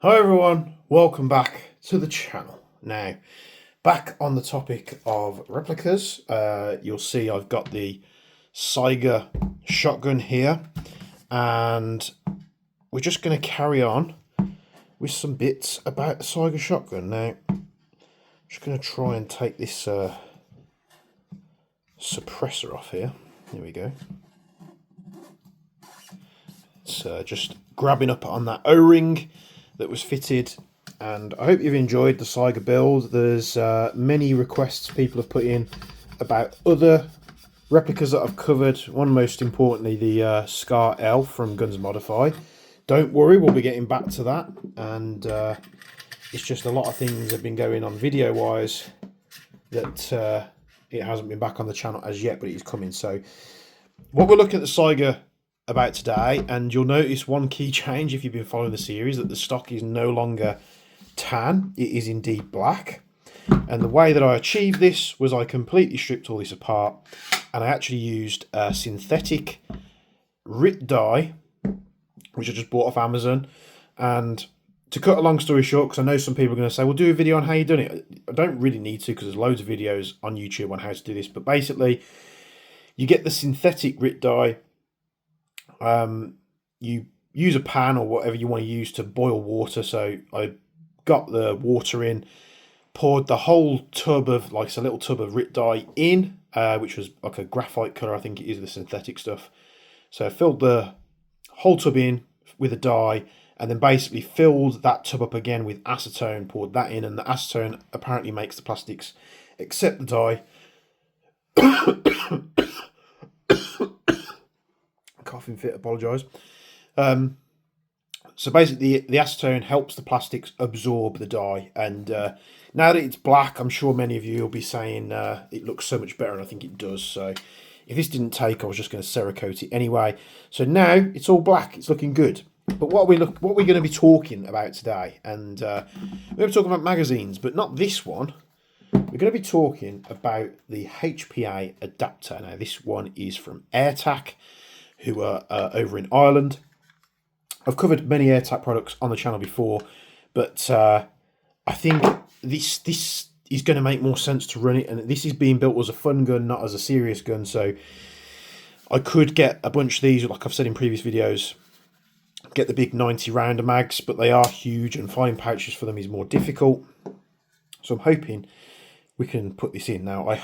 Hi everyone, welcome back to the channel. Now, back on the topic of replicas, you'll see I've got the Saiga shotgun here, and we're just going to carry on with some bits about the Saiga shotgun. Now, I'm just going to try and take this suppressor off here. There we go. It's just grabbing up on that O-ring that was fitted, and I hope you've enjoyed the Saiga build. There's many requests people have put in about other replicas that I've covered, one most importantly the Scar L from Guns Modify. Don't worry, we'll be getting back to that, and it's just a lot of things have been going on video wise that it hasn't been back on the channel as yet, but it is coming. So what we're looking at the Saiga about today, and you'll notice one key change if you've been following the series, that the stock is no longer tan, it is indeed black. And the way that I achieved this was I completely stripped all this apart, and I actually used a synthetic RIT dye, which I just bought off Amazon. And to cut a long story short, because I know some people are going to say, well, do a video on how you done it. I don't really need to, because there's loads of videos on YouTube on how to do this, but basically you get the synthetic RIT dye. You use a pan or whatever you want to use to boil water. So I got the water in, poured the whole tub of, like, a little tub of RIT dye in, which was like a graphite colour, I think it is, the synthetic stuff. So I filled the whole tub in with a dye, and then basically filled that tub up again with acetone, poured that in, and the acetone apparently makes the plastics accept the dye. Coughing fit, apologise. So basically the acetone helps the plastics absorb the dye, and now that it's black, I'm sure many of you will be saying it looks so much better, and I think it does. So if this didn't take, I was just going to Cerakote it anyway. So now it's all black, it's looking good. But what we're going to be talking about today, and we're going to talk about magazines, but not this one. We're going to be talking about the HPA adapter. Now this one is from Airtac, who are over in Ireland. I've covered many Airtac products on the channel before, but I think this is going to make more sense to run it, and this is being built as a fun gun, not as a serious gun. So I could get a bunch of these, like I've said in previous videos, get the big 90 rounder mags, but they are huge, and finding pouches for them is more difficult. So I'm hoping we can put this in. Now I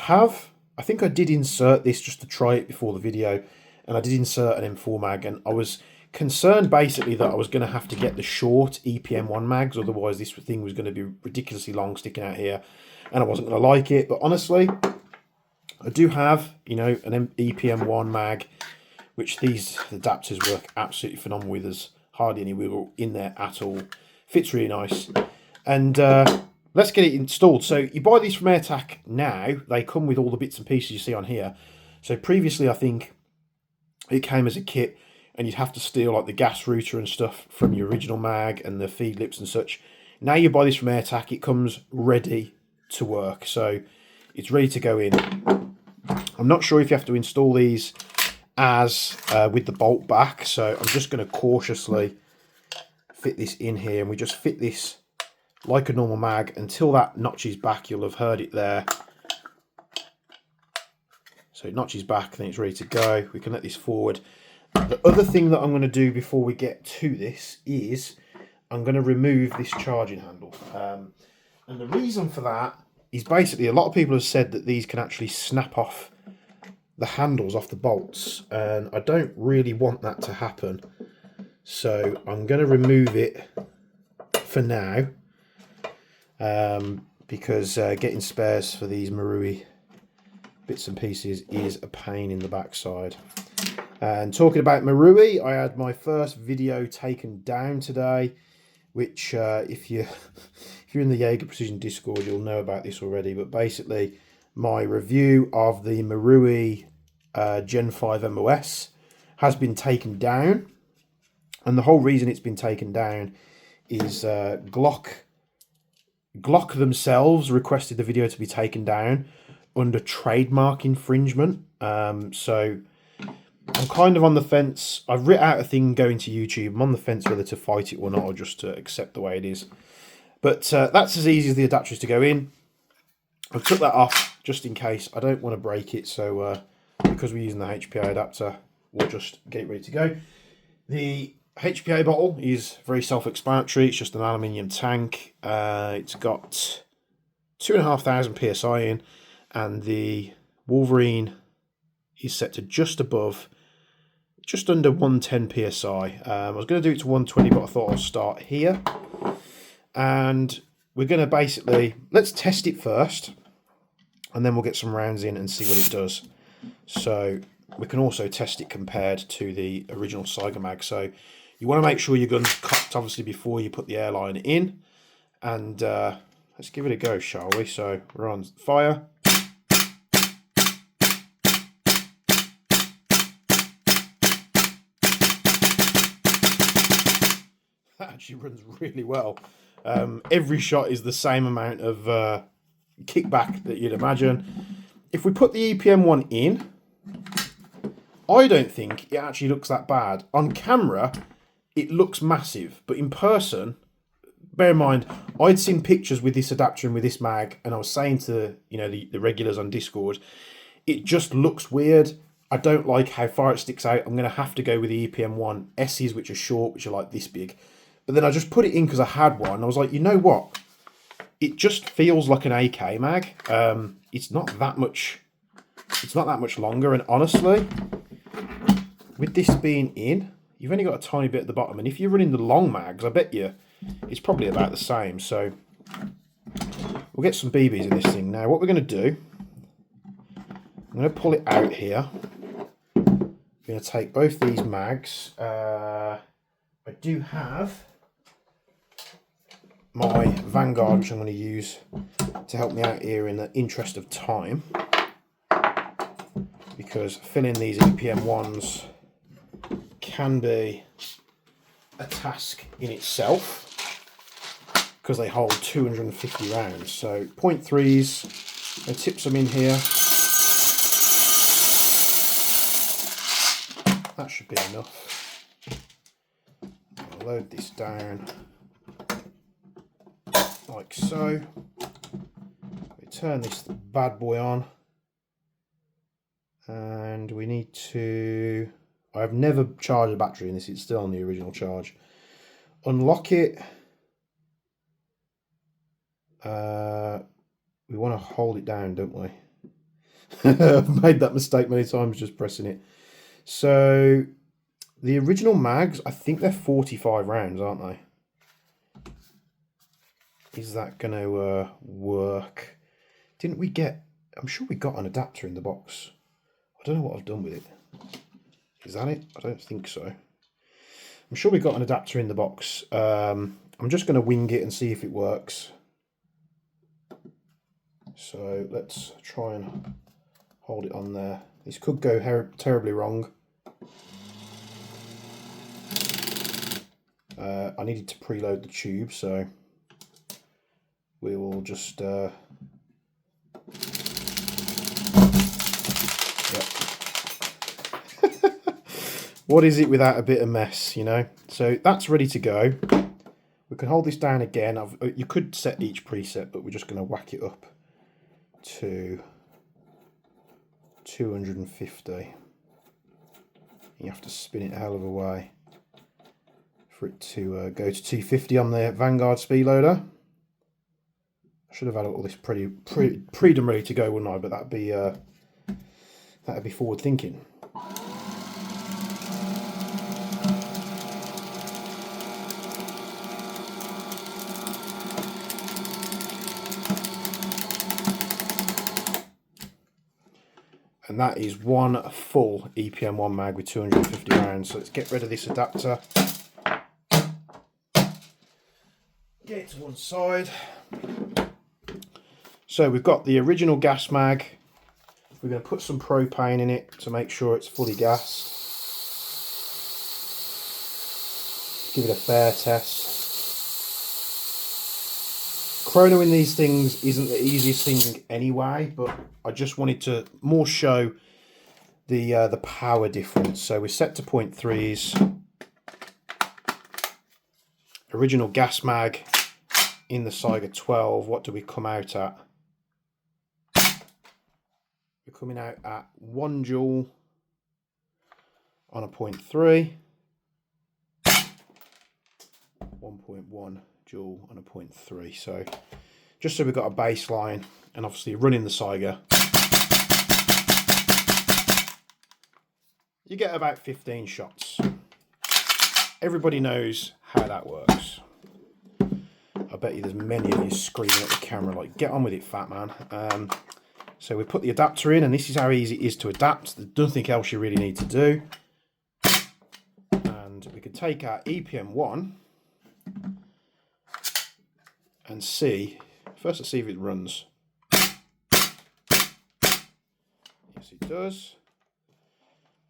think I did insert this just to try it before the video, and I did insert an M4 mag, and I was concerned basically that I was going to have to get the short EPM1 mags, otherwise this thing was going to be ridiculously long sticking out here, and I wasn't going to like it. But honestly, I do have, you know, an EPM1 mag, which these adapters work absolutely phenomenal with. There's hardly any wiggle in there at all. Fits really nice. And let's get it installed. So you buy these from Airtac now. They come with all the bits and pieces you see on here. So previously, I think it came as a kit, and you'd have to steal like the gas router and stuff from your original mag and the feed lips and such. Now you buy this from Airtac, it comes ready to work. So it's ready to go in. I'm not sure if you have to install these as with the bolt back, so I'm just going to cautiously fit this in here, and we just fit this like a normal mag until that notches back. You'll have heard it there. So it notches back, then it's ready to go. We can let this forward. The other thing that I'm going to do before we get to this is I'm going to remove this charging handle. And the reason for that is basically a lot of people have said that these can actually snap off the handles off the bolts, and I don't really want that to happen. So I'm going to remove it for now, because getting spares for these Marui bits and pieces is a pain in the backside. And talking about Marui, I had my first video taken down today, which if you're in the Jaeger Precision Discord, you'll know about this already. But basically, my review of the Marui Gen 5 MOS has been taken down, and the whole reason it's been taken down is Glock themselves requested the video to be taken down under trademark infringement. So I'm kind of on the fence. I've written out a thing going to YouTube. I'm on the fence whether to fight it or not, or just to accept the way it is. But that's as easy as the adapter is to go in. I've took that off just in case. I don't want to break it, so because we're using the HPA adapter, we'll just get it ready to go. The HPA bottle is very self-explanatory. It's just an aluminium tank. It's got 2,500 psi in, and the Wolverine is set to just under 110 psi. I was going to do it to 120, but I thought I'll start here. And we're going to basically, let's test it first, and then we'll get some rounds in and see what it does. So we can also test it compared to the original Saiga mag. So you want to make sure your gun's cocked, obviously, before you put the airline in. And let's give it a go, shall we? So we're on fire. That actually runs really well. Every shot is the same amount of kickback that you'd imagine. If we put the EPM one in, I don't think it actually looks that bad. On camera, it looks massive, but in person, bear in mind, I'd seen pictures with this adapter and with this mag, and I was saying to the regulars on Discord, it just looks weird. I don't like how far it sticks out. I'm going to have to go with the EPM one S's, which are short, which are like this big. But then I just put it in because I had one. I was like, you know what? It just feels like an AK mag. It's not that much. It's not that much longer. And honestly, with this being in, you've only got a tiny bit at the bottom. And if you're running the long mags, I bet you it's probably about the same. So we'll get some BBs in this thing. Now, what we're going to do, I'm going to pull it out here. I'm going to take both these mags. I do have my Vanguard, which I'm going to use to help me out here in the interest of time, because filling these EPM ones can be a task in itself because they hold 250 rounds. So 0.3s, I tip some in here. That should be enough. I'll load this down like so. We turn this bad boy on, and we need to, I've never charged a battery in this, it's still on the original charge. Unlock it. We want to hold it down, don't we? I've made that mistake many times just pressing it. So the original mags, I think they're 45 rounds, aren't they? Is that going to work? Didn't we get, I'm sure we got an adapter in the box. I don't know what I've done with it. Is that it? I don't think so. I'm sure we got an adapter in the box. I'm just going to wing it and see if it works. So let's try and hold it on there. This could go terribly wrong. I needed to preload the tube, so we will just yep. What is it without a bit of mess, you know? So that's ready to go. We can hold this down again. You could set each preset, but we're just going to whack it up to 250. You have to spin it a hell of a way for it to go to 250 on the Vanguard speed loader. I should have had all this pre-done ready to go, wouldn't I? But that'd be forward thinking. And that is one full EPM1 mag with 250 rounds. So let's get rid of this adapter. Get it to one side. So we've got the original gas mag. We're going to put some propane in it to make sure it's fully gassed. Give it a fair test. Chronoing these things isn't the easiest thing anyway, but I just wanted to more show the power difference. So we're set to 0.3s. Original gas mag in the Saiga-12. What do we come out at? We're coming out at 1 joule on a 0.3. 1.1 joule on a 0.3. So just so we've got a baseline, and obviously running the Saiga, you get about 15 shots. Everybody knows how that works. I bet you there's many of you screaming at the camera like, get on with it, fat man. So we put the adapter in, and this is how easy it is to adapt. There's nothing else you really need to do. And we can take our EPM1 and see, first let's see if it runs. Yes, it does.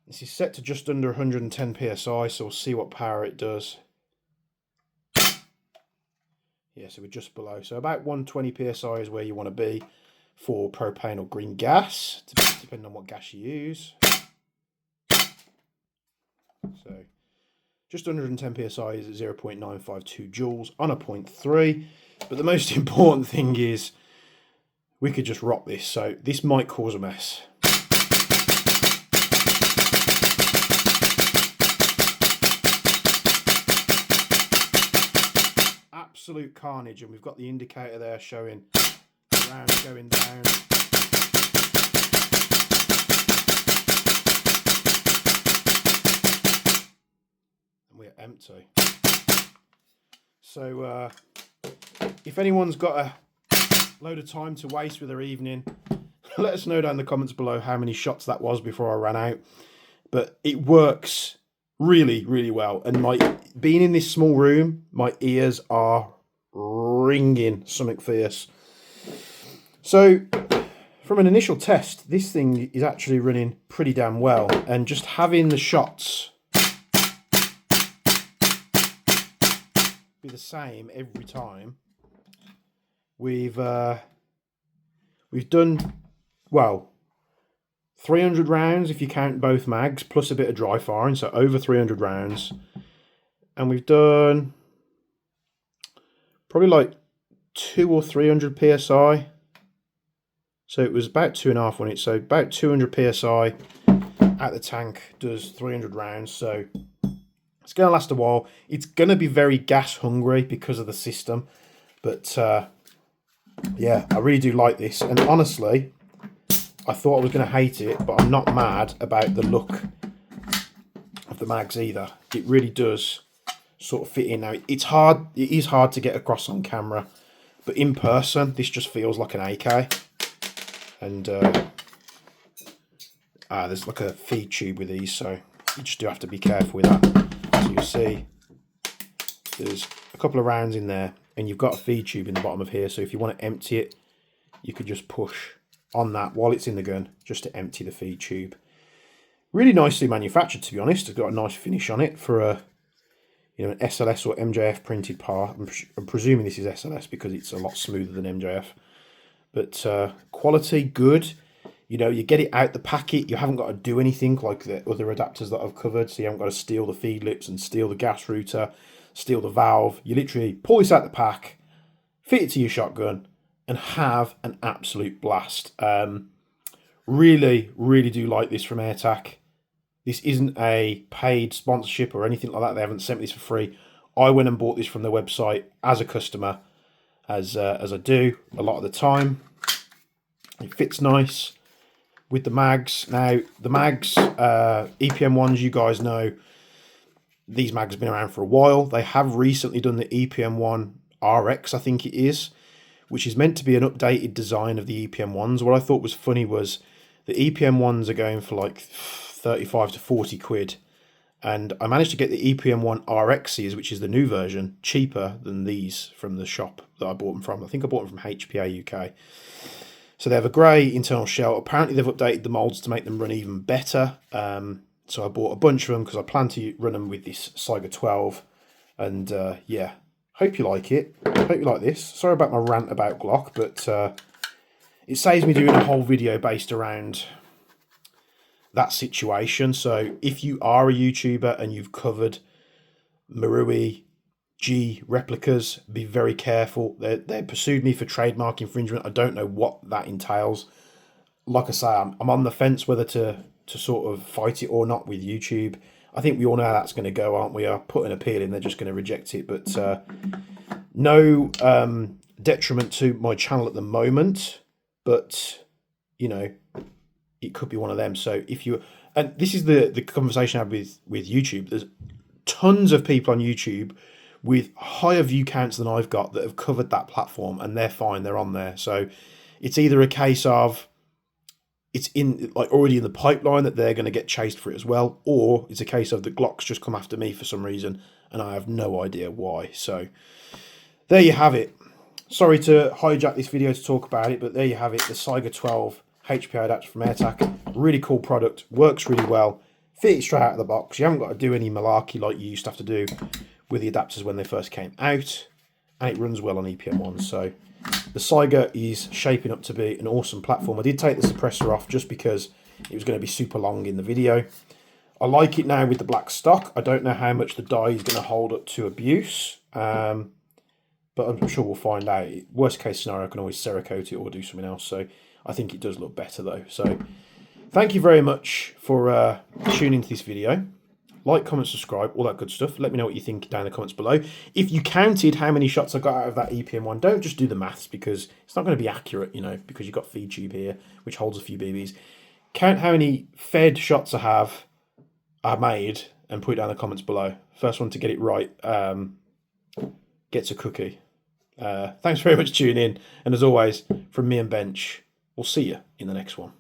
This is set to just under 110 psi, so we'll see what power it does. Yeah, so we're just below. So about 120 psi is where you want to be for propane or green gas, depending on what gas you use. So just under 110 psi is at 0.952 joules on a 0.3. But the most important thing is we could just rock this. So this might cause a mess. Absolute carnage, and we've got the indicator there showing rounds going down. And we're empty. So if anyone's got a load of time to waste with their evening, let us know down in the comments below how many shots that was before I ran out. But it works really, really well. And being in this small room, my ears are ringing something fierce. So from an initial test, this thing is actually running pretty damn well, and just having the shots be the same every time. We've done, well, 300 rounds if you count both mags, plus a bit of dry firing, so over 300 rounds. And we've done probably like 200 or 300 psi. So it was about 2.5 on it, so about 200 psi at the tank does 300 rounds. So it's going to last a while. It's going to be very gas hungry because of the system. But yeah, I really do like this. And honestly, I thought I was going to hate it, but I'm not mad about the look of the mags either. It really does sort of fit in. Now, it's hard. It is hard to get across on camera, but in person, this just feels like an AK. And there's like a feed tube with these, so you just do have to be careful with that. So you'll see there's a couple of rounds in there, and you've got a feed tube in the bottom of here. So if you want to empty it, you could just push on that while it's in the gun, just to empty the feed tube. Really nicely manufactured, to be honest. It's got a nice finish on it for a, an SLS or MJF printed part. I'm presuming this is SLS because it's a lot smoother than MJF. But quality, good. You get it out the packet. You haven't got to do anything like the other adapters that I've covered. So you haven't got to steal the feed lips and steal the gas router, steal the valve. You literally pull this out the pack, fit it to your shotgun, and have an absolute blast. Really, really do like this from Airtac. This isn't a paid sponsorship or anything like that. They haven't sent me this for free. I went and bought this from their website as a customer, as I do a lot of the time. It fits nice with the mags. Now, the mags, EPM ones, you guys know, these mags have been around for a while. They have recently done the EPM one RX, I think it is, which is meant to be an updated design of the EPM ones. What I thought was funny was the EPM ones are going for like 35 to 40 quid. And I managed to get the EPM one RXs, which is the new version, cheaper than these from the shop that I bought them from. I think I bought them from HPA UK. So they have a grey internal shell. Apparently they've updated the moulds to make them run even better. So I bought a bunch of them because I plan to run them with this Saiga-12. And yeah, hope you like it. Hope you like this. Sorry about my rant about Glock, but it saves me doing a whole video based around that situation. So if you are a YouTuber and you've covered Marui G replicas, be very careful. They pursued me for trademark infringement. I don't know what that entails. Like I say, I'm on the fence whether to sort of fight it or not with YouTube. I think we all know how that's going to go, aren't we? I put an appeal in, they're just going to reject it. But no detriment to my channel at the moment. But, you know, it could be one of them. So if you... And this is the conversation I have with YouTube. There's tons of people on YouTube with higher view counts than I've got that have covered that platform, and they're fine, they're on there. So it's either a case of it's in like already in the pipeline that they're going to get chased for it as well, or it's a case of the Glock's just come after me for some reason and I have no idea why. So there you have it. Sorry to hijack this video to talk about it, but there you have it, the Saiga-12 HPA adapter from Airtac. Really cool product, works really well, fit it straight out of the box. You haven't got to do any malarkey like you used to have to do with the adapters when they first came out, and it runs well on EPM1. So the Saiga is shaping up to be an awesome platform. I did take the suppressor off just because it was going to be super long in the video. I like it now with the black stock. I don't know how much the die is going to hold up to abuse, but I'm sure we'll find out. Worst case scenario, I can always Cerakote it or do something else. So I think it does look better though. So thank you very much for tuning to this video. Like, comment, subscribe, all that good stuff. Let me know what you think down in the comments below. If you counted how many shots I got out of that EPM1, don't just do the maths because it's not going to be accurate, you know, because you've got feed tube here, which holds a few BBs. Count how many fed shots I made, and put it down in the comments below. First one to get it right gets a cookie. Thanks very much for tuning in. And as always, from me and Bench, we'll see you in the next one.